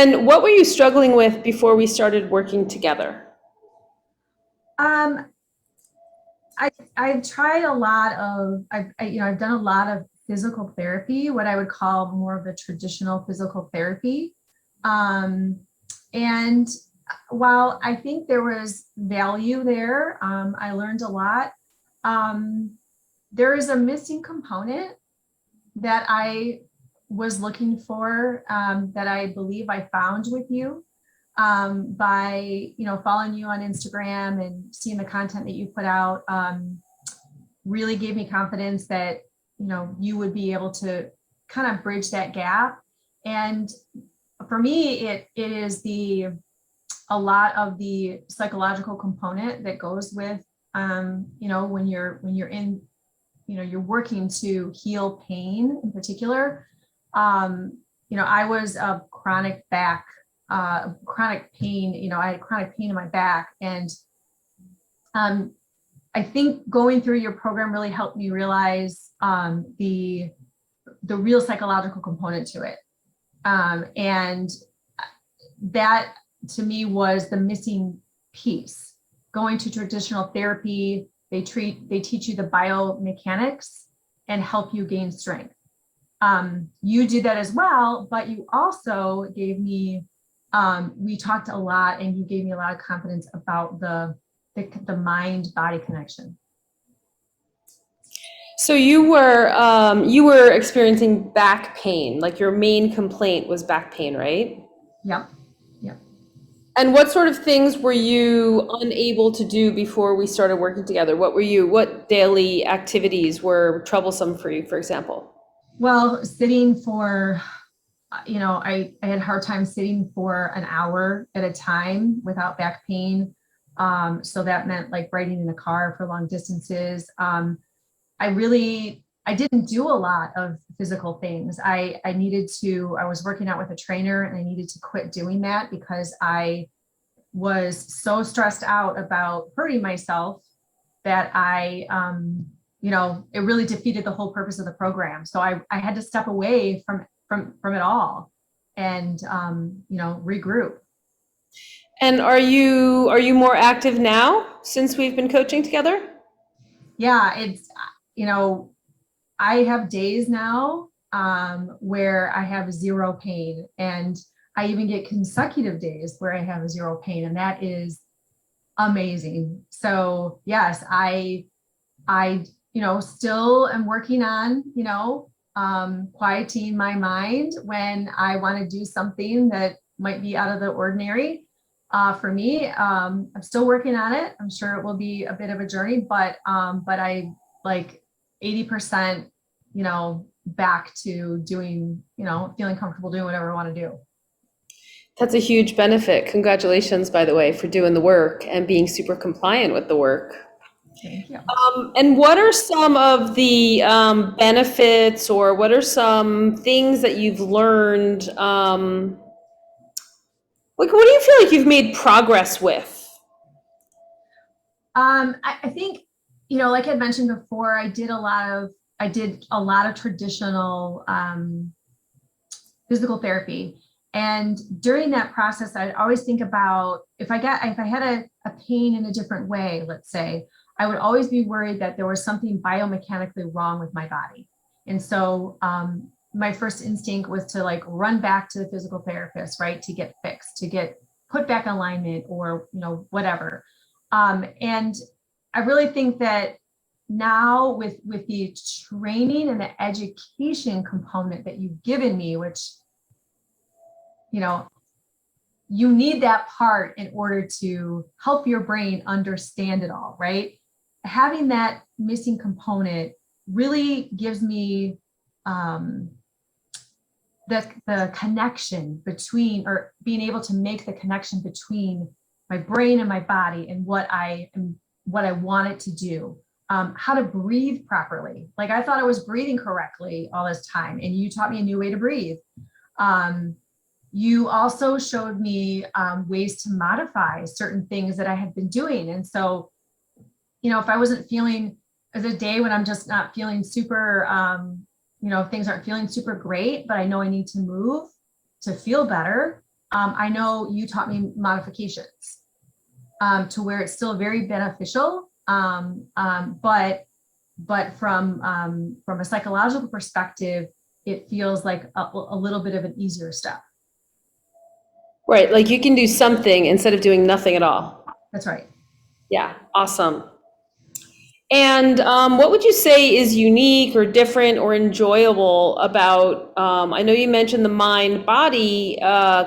And what were you struggling with before we started working together? Um, I've tried a lot of, I've done a lot of physical therapy, what I would call more of the traditional physical therapy. Um, and while I think there was value there, I learned a lot. Um, there is a missing component that I was looking for, that I believe I found with you, by following you on Instagram and seeing the content that you put out. Really gave me confidence that you would be able to kind of bridge that gap. And for me, it is a lot of the psychological component that goes with, when you're in, you're working to heal pain in particular. I was a chronic pain. I had chronic pain in my back, and I think going through your program really helped me realize, the real psychological component to it. And that to me was the missing piece. Going to traditional therapy, they teach you the biomechanics and help you gain strength. You did that as well, but you also gave me, we talked a lot, and you gave me a lot of confidence about the mind body connection. So you were experiencing back pain, like your main complaint was back pain, right? Yep. Yep. And what sort of things were you unable to do before we started working together? What daily activities were troublesome for you, for example? Well, sitting for, I had a hard time sitting for an hour at a time without back pain. So that meant like riding in the car for long distances. I didn't do a lot of physical things. I was working out with a trainer, and I needed to quit doing that because I was so stressed out about hurting myself that it really defeated the whole purpose of the program. So I had to step away from it all and, regroup. And are you more active now since we've been coaching together? Yeah, you know, I have days now, where I have zero pain, and I even get consecutive days where I have zero pain, and that is amazing. So yes, I still am working on, quieting my mind when I want to do something that might be out of the ordinary. For me, I'm still working on it. I'm sure it will be a bit of a journey, but I like 80%, back to doing, feeling comfortable doing whatever I want to do. That's a huge benefit. Congratulations, by the way, for doing the work and being super compliant with the work. Thank you. And what are some of the benefits, or what are some things that you've learned? Like, what do you feel like you've made progress with? I think, like I mentioned before, I did a lot of traditional, physical therapy. And during that process, I'd always think about if I had a pain in a different way, let's say, I would always be worried that there was something biomechanically wrong with my body. And so, my first instinct was to like run back to the physical therapist, right, to get fixed, to get put back in alignment, or whatever. And I really think that now with the training and the education component that you've given me, which you know you need that part in order to help your brain understand it all, right? Having that missing component really gives me, um, the connection between, or being able to make the connection between my brain and my body, and what I want it to do. How to breathe properly. Like I thought I was breathing correctly all this time, and you taught me a new way to breathe. Um, you also showed me, ways to modify certain things that I had been doing. And so, if I wasn't feeling, as a day when I'm just not feeling super, things aren't feeling super great, but I know I need to move to feel better. I know you taught me modifications to where it's still very beneficial, but from a psychological perspective, it feels like a little bit of an easier step. Right, like you can do something instead of doing nothing at all. That's right. Yeah, awesome. And what would you say is unique or different or enjoyable about, I know you mentioned the mind-body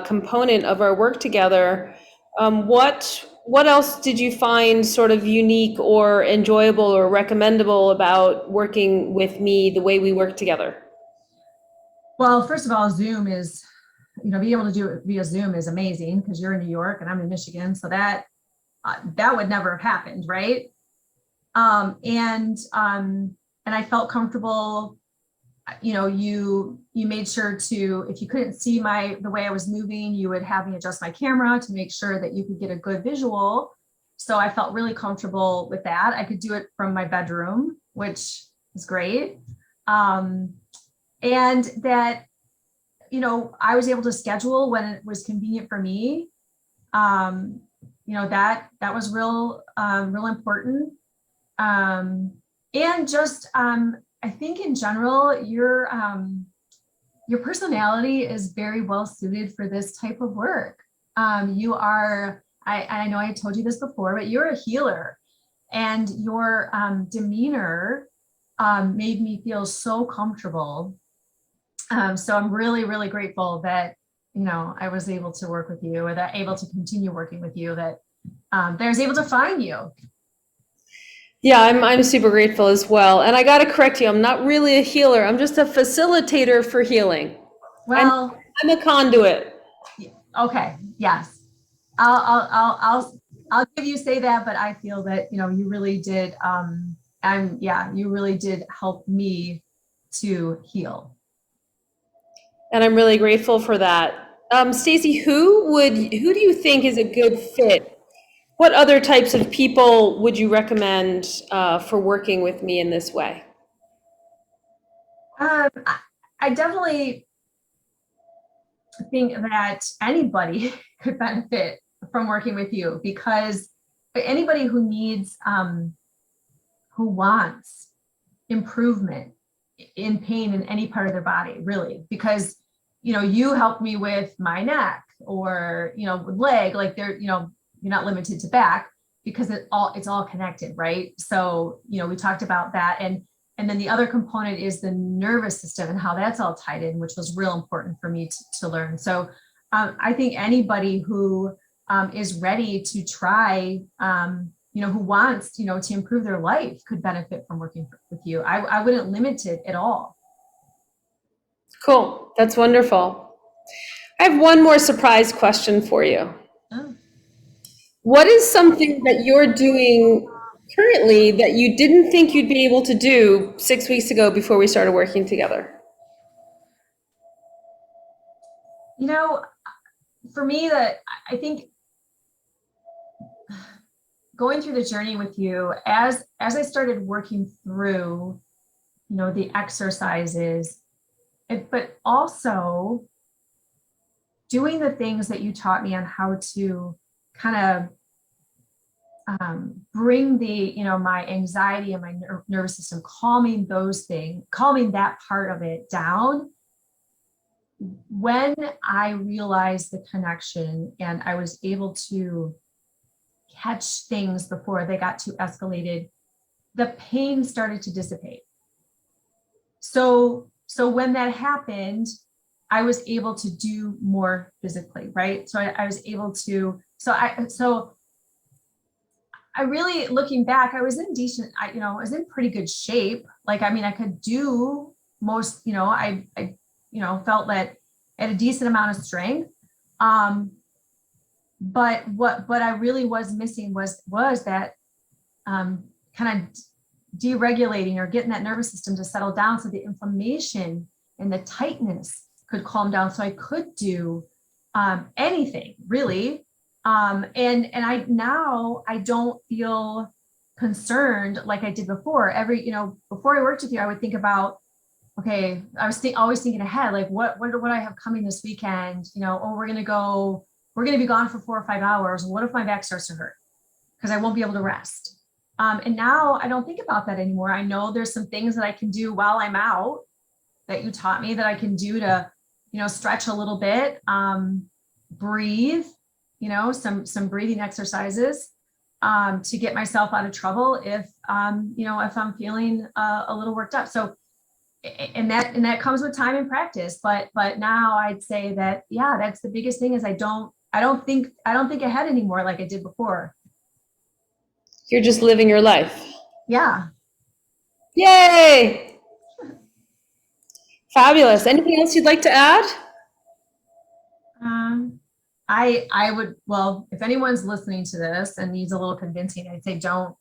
component of our work together. What else did you find sort of unique or enjoyable or recommendable about working with me the way we work together? Well, first of all, Zoom is, being able to do it via Zoom is amazing because you're in New York and I'm in Michigan. So that would never have happened, right? Um, and um, and I felt comfortable. You made sure to, if you couldn't see the way I was moving, you would have me adjust my camera to make sure that you could get a good visual. So I felt really comfortable with that. I could do it from my bedroom, which is great. Um, and that, I was able to schedule when it was convenient for me. Um, that was real important. And just, I think in general, your personality is very well suited for this type of work. I know I told you this before, but you're a healer, and your demeanor made me feel so comfortable. So I'm really, really grateful that, I was able to work with you, or that able to continue working with you, that I was able to find you. Yeah, I'm super grateful as well. And I got to correct you, I'm not really a healer. I'm just a facilitator for healing. I'm Well, I'm a conduit. okay, yes. I'll give you say that, but I feel that, you really did, and yeah, you really did help me to heal. And I'm really grateful for that. Stacey, who do you think is a good fit? What other types of people would you recommend for working with me in this way? I definitely think that anybody could benefit from working with you, because anybody who wants improvement in pain in any part of their body, really, because you helped me with my neck, or with leg, like you're not limited to back, because it's all connected, right? So we talked about that, and then the other component is the nervous system and how that's all tied in, which was real important for me to learn. So I think anybody who is ready to try, who wants, to improve their life, could benefit from working with you. I wouldn't limit it at all. Cool, that's wonderful. I have one more surprise question for you. Oh. What is something that you're doing currently that you didn't think you'd be able to do 6 weeks ago before we started working together? You know, for me, that I think going through the journey with you, as I started working through, the exercises, but also doing the things that you taught me on how to kind of bring my anxiety and my nervous system, calming that part of it down. When I realized the connection and I was able to catch things before they got too escalated, the pain started to dissipate. So when that happened, I was able to do more physically, right? So I was able to, so I really, looking back, I was in decent, I was in pretty good shape. Like, I mean, I could do most, I felt that at a decent amount of strength. But what I really was missing was that kind of deregulating, or getting that nervous system to settle down, so the inflammation and the tightness could calm down, so I could do anything really. And I don't feel concerned like I did before. Before I worked with you, I would think about, okay, I was always thinking ahead, like what do I have coming this weekend? You know, oh, we're going to be gone for 4 or 5 hours. What if my back starts to hurt? Because I won't be able to rest. And now I don't think about that anymore. I know there's some things that I can do while I'm out that you taught me that I can do to, you know, stretch a little bit, breathe, you know, some breathing exercises, to get myself out of trouble if, you know, if I'm feeling a little worked up. So, and that comes with time and practice. But now I'd say that, yeah, that's the biggest thing is I don't think ahead anymore like I did before. You're just living your life. Yeah. Yay! Fabulous. Anything else you'd like to add? Um, I would, well, if anyone's listening to this and needs a little convincing, I'd say don't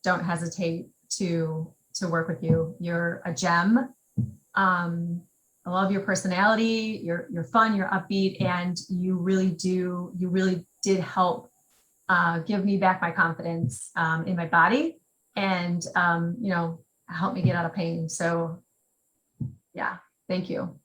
hesitate to work with you. You're a gem. I love your personality. You're fun, you're upbeat, and you really did help give me back my confidence in my body and you know, help me get out of pain. So yeah, thank you.